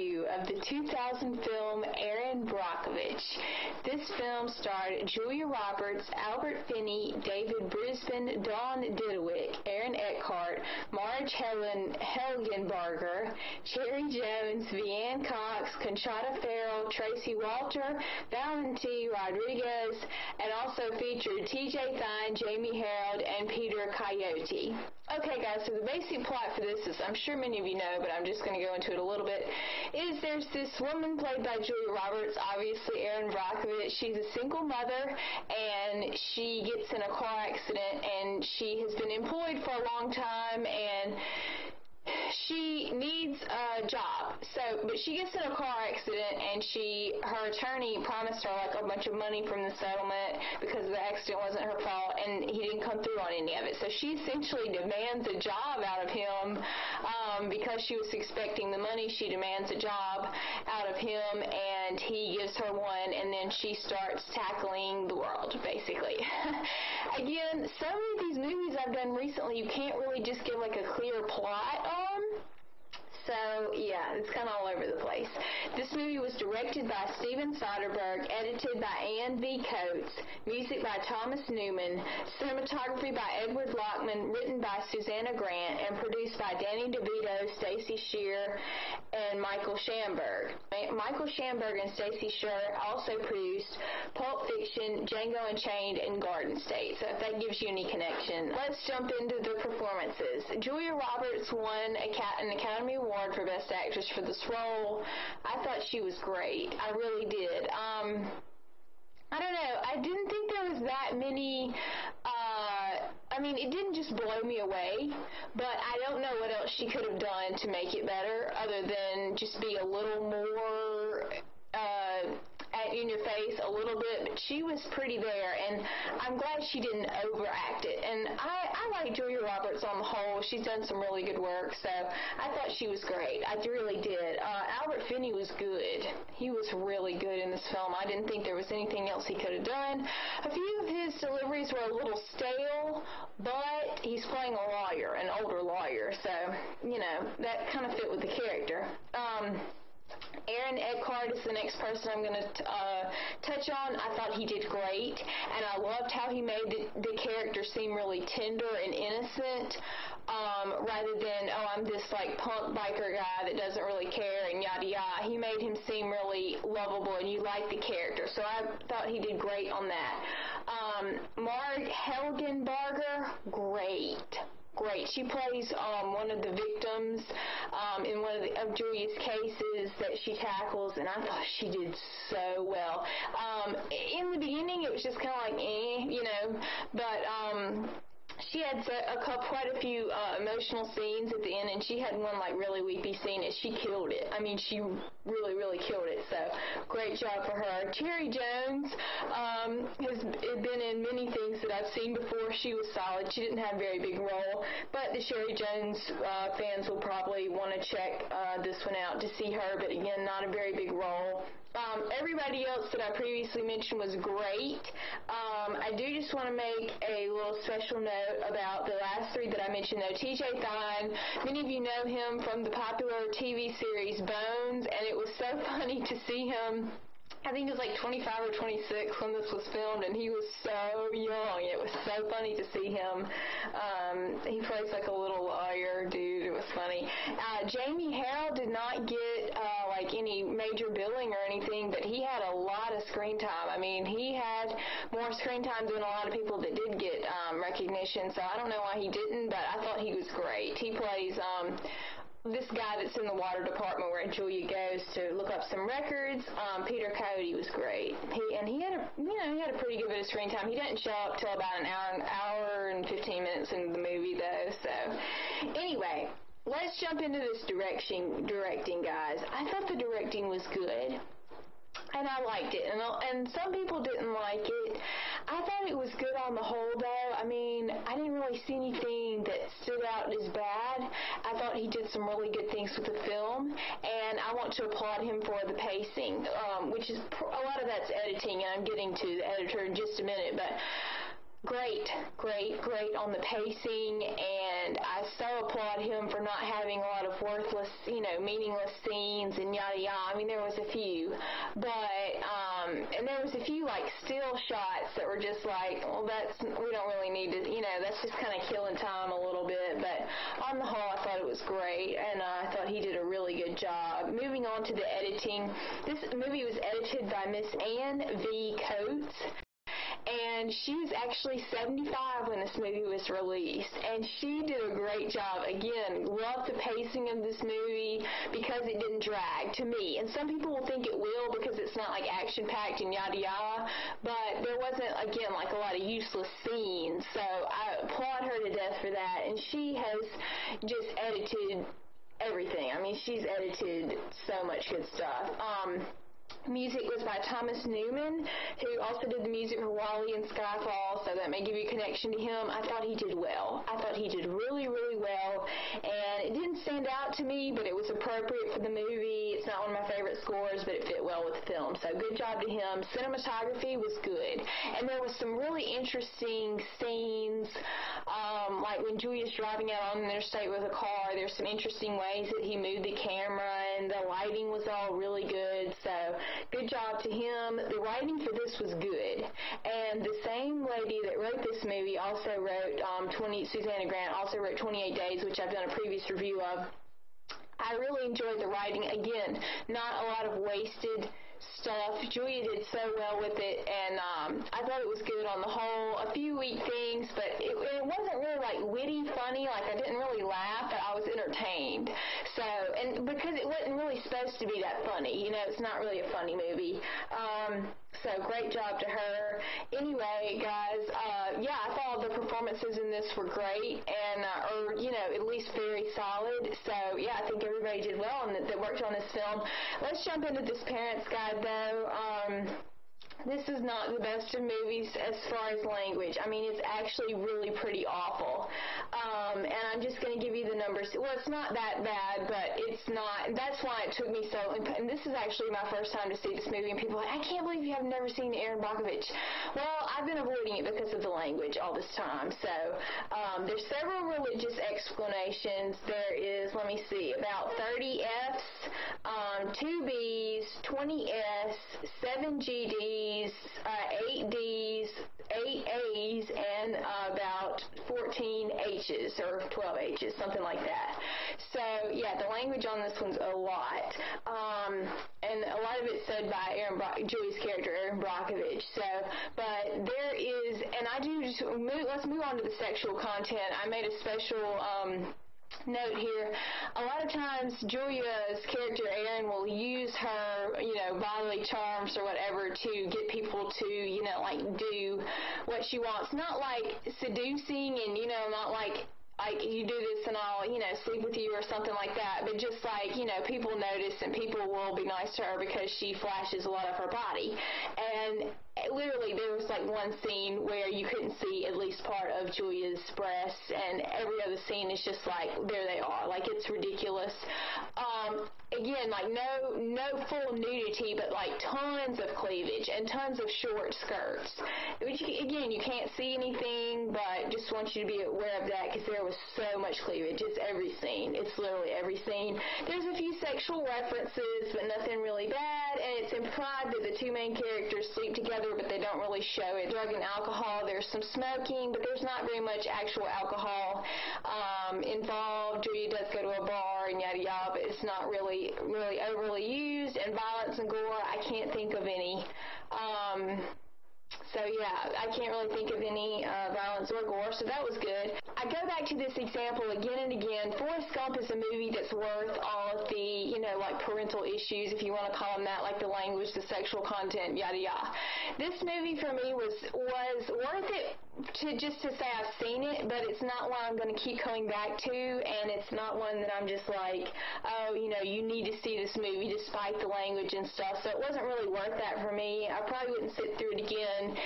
review of the 2000 film Erin Brockovich. This film starred Julia Roberts, Albert Finney, David Brisbane, Dawn Diduick, Aaron Eckhart, Marge Helgenbarger, Cherry Jones, Vianne Cox, Conchata Farrell, Tracy Walter, Valentin Rodriguez, and also featured T.J. Thine, Jamie Harold, and Peter Coyote. Okay, guys, so the basic plot for this is, I'm sure many of you know, but I'm just going to go into it a little bit, is there's this woman played by Julia Roberts, obviously Erin Brockovich. She's a single mother, and she gets in a car accident, and she has been employed for a long time, and she needs a job. But she gets in a car accident, and her attorney promised her like a bunch of money from the settlement because the accident wasn't her fault, and he didn't come through on any of it. So she essentially demands a job out of him because she was expecting the money. She demands a job out of him, and he gives her one, and then she starts tackling the world, basically. Again, so many of these movies I've done recently, you can't really just give like a clear plot on. So, yeah, it's kind of all over the place. This movie was directed by Steven Soderbergh, edited by Ann V. Coates, music by Thomas Newman, cinematography by Edward Lockman, written by Susanna Grant, and produced by Danny DeVito, Stacey Shear, and Michael Schamberg. Michael Schamberg and Stacey Shear also produced Pulp Fiction, Django Unchained, and Garden State. So if that gives you any connection, let's jump into the performances. Julia Roberts won an Academy Award for Best Actress for this role. I thought she was great. I really did. I don't know. I didn't think there was that many, it didn't just blow me away, but I don't know what else she could have done to make it better other than just be a little more, in your face a little bit, but she was pretty there, and I'm glad she didn't overact it. And I like Julia Roberts on the whole. She's done some really good work, so I thought she was great. I really did. Albert Finney was good. He was really good in this film. I didn't think there was anything else he could have done. A few of his deliveries were a little stale, but he's playing a lawyer, an older lawyer, so, that kind of fit with the character. Aaron Eckhart is the next person I'm going to touch on. I thought he did great, and I loved how he made the character seem really tender and innocent, rather than, I'm this like punk biker guy that doesn't really care and yada yada. He made him seem really lovable, and you like the character, so I thought he did great on that. Marge Helgenbarger, great. She plays one of the victims in one of Julia's cases that she tackles, and I thought she did so well. In the beginning, it was just kind of like, but she had quite a few emotional scenes at the end, and she had one like really weepy scene, and she killed it. She really, really killed it, so great job for her. Cherry Jones has been in many things that I've seen before. She was solid. She didn't have a very big role, but the Cherry Jones fans will probably want to check this one out to see her, but again, not a very big role. Everybody else that I previously mentioned was great. I do just want to make a little special note about the last three that I mentioned, though. T.J. Thine, many of you know him from the popular TV series Bones, and it was so funny to see him. I think he was like 25 or 26 when this was filmed, and he was so young. It was so funny to see him. He plays like a little lawyer dude. It was funny. Jamie Harold did not get any major billing or anything, but he had a lot of screen time. He had more screen time than a lot of people that did get recognition, so I don't know why he didn't, but I thought he was great. He plays this guy that's in the water department where Julia goes to look up some records. Peter Coyote was great. He had a pretty good bit of screen time. He didn't show up till about an hour and 15 minutes into the movie, though. So anyway, let's jump into this directing, guys. I thought the directing was good, and I liked it. And some people didn't like it. I thought it was good on the whole, though. I didn't really see anything that stood out as bad. I thought he did some really good things with the film, and I want to applaud him for the pacing, which is a lot of that's editing, and I'm getting to the editor in just a minute, but great on the pacing, and and I so applaud him for not having a lot of worthless, meaningless scenes and yada yada. I mean, there was a few, but, and there was a few, like, still shots that were just like, well, we don't really need to, that's just kind of killing time a little bit, but on the whole, I thought it was great, and I thought he did a really good job. Moving on to the editing, this movie was edited by Miss Ann V. Coates, and she was actually 75 when this movie was released, and she did a great job. Again, loved the pacing of this movie because it didn't drag, to me. And some people will think it will because it's not, like, action-packed and yada yada, but there wasn't, again, like, a lot of useless scenes, so I applaud her to death for that, and she has just edited everything. I mean, she's edited so much good stuff. Music was by Thomas Newman, who also did the music for WALL-E and Skyfall, so that may give you a connection to him. I thought he did well. I thought he did really, really well, and it didn't stand out to me, but it was appropriate for the movie. It's not one of my favorite scores, but it fit well with the film, so good job to him. Cinematography was good, and there was some really interesting scenes, like when Julia's driving out on the interstate with a car. There's some interesting ways that he moved the camera, and the lighting was all really good, so good job to him. The writing for this was good, and the same lady that wrote this movie also wrote, Susanna Grant also wrote 28 Days, which I've done a previous review of. I really enjoyed the writing. Again, not a lot of wasted stuff. Julia did so well with it, and I thought it was good on the whole. A few weak things, but it wasn't really, like, witty, funny. Like, I didn't really laugh, but I was entertained. So, and because it wasn't really supposed to be that funny, it's not really a funny movie. So great job to her. Anyway, guys, I thought the performances in this were great, and at least very solid. So I think everybody did well and that worked on this film. Let's jump into this Parents Guide, though. This is not the best of movies as far as language. I mean, it's actually really pretty awful. And I'm just going to give you the numbers. Well, it's not that bad, but it's not. That's why it took me so. And this is actually my first time to see this movie, and people are like, I can't believe you have never seen Erin Brockovich. Well, I've been avoiding it because of the language all this time. So there's several religious explanations. There is, let me see, about 30 Fs, 2 Bs, 20 S, 7 GDs, 8 Ds, 8 A's, and about 14 H's, or 12 H's, something like that. So, the language on this one's a lot. And a lot of it's said by Julie's character, Erin Brockovich. So, but there is, and let's move on to the sexual content. I made a special note here. A lot of times Julia's character Erin will use her, bodily charms or whatever to get people to, do what she wants. Not like seducing and, not like you do this and I'll, sleep with you or something like that, but just like, people notice and people will be nice to her because she flashes a lot of her body. And literally there was like one scene where you couldn't see at least part of Julia's breasts, and every other scene is just like, there they are. Like, it's ridiculous. Again, like no full nudity, but like tons of cleavage and tons of short skirts. Which, again, you can't see anything, but just want you to be aware of that because there was so much cleavage. It's every scene. It's literally every scene. There's a few sexual references, but nothing really bad, and it's implied that the two main characters sleep together, but they don't really show it. Drug and alcohol, there's some smoking, but there's not very much actual alcohol involved. Julia does go to a bar and yada yada, but it's not really overly used. And violence and gore, I can't think of any. I can't really think of any violence or gore, so that was good. I go back to this example again and again. Forrest Gump is a movie that's worth all of the, like parental issues, if you want to call them that, like the language, the sexual content, yada yada. This movie for me was worth it to say I've seen it, but it's not one I'm going to keep coming back to, and it's not one that I'm just like, oh, you need to see this movie despite the language and stuff, so it wasn't really worth that for me. I probably wouldn't sit through it again.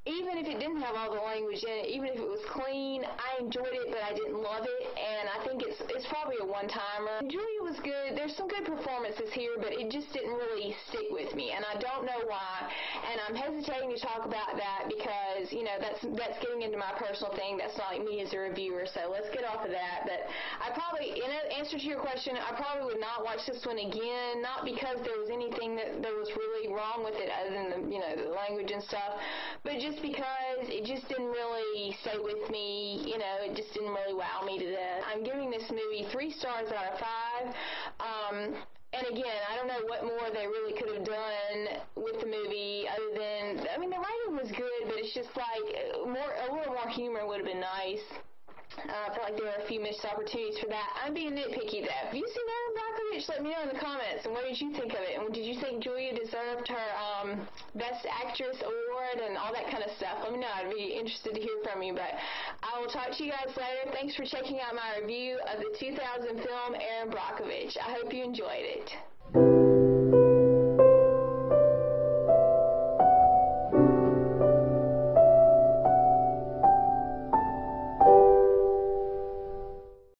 Even if it didn't have all the language in it, even if it was clean, I enjoyed it, but I didn't love it, and I think it's probably a one-timer. Julia was good. There's some good performances here, but it just didn't really stick with me, and I don't know why, and I'm hesitating to talk about that because, you know, that's getting into my personal thing. That's not like me as a reviewer, so let's get off of that. But I probably, in answer to your question, I probably would not watch this one again, not because there was anything that was really wrong with it other than the, you know, the language and stuff, but just because it just didn't really stay with me, you know, it just didn't really wow me to death. I'm giving this movie 3 stars out of 5. And again, I don't know what more they really could have done with the movie other than, I mean, the writing was good, but it's just like a little more humor would have been nice. I feel like there were a few missed opportunities for that. I'm being nitpicky, though. Have you seen Erin Brockovich? Let me know in the comments. And what did you think of it? And did you think Julia deserved her Best Actress award and all that kind of stuff? Let me know. I'd be interested to hear from you. But I will talk to you guys later. Thanks for checking out my review of the 2000 film Erin Brockovich. I hope you enjoyed it.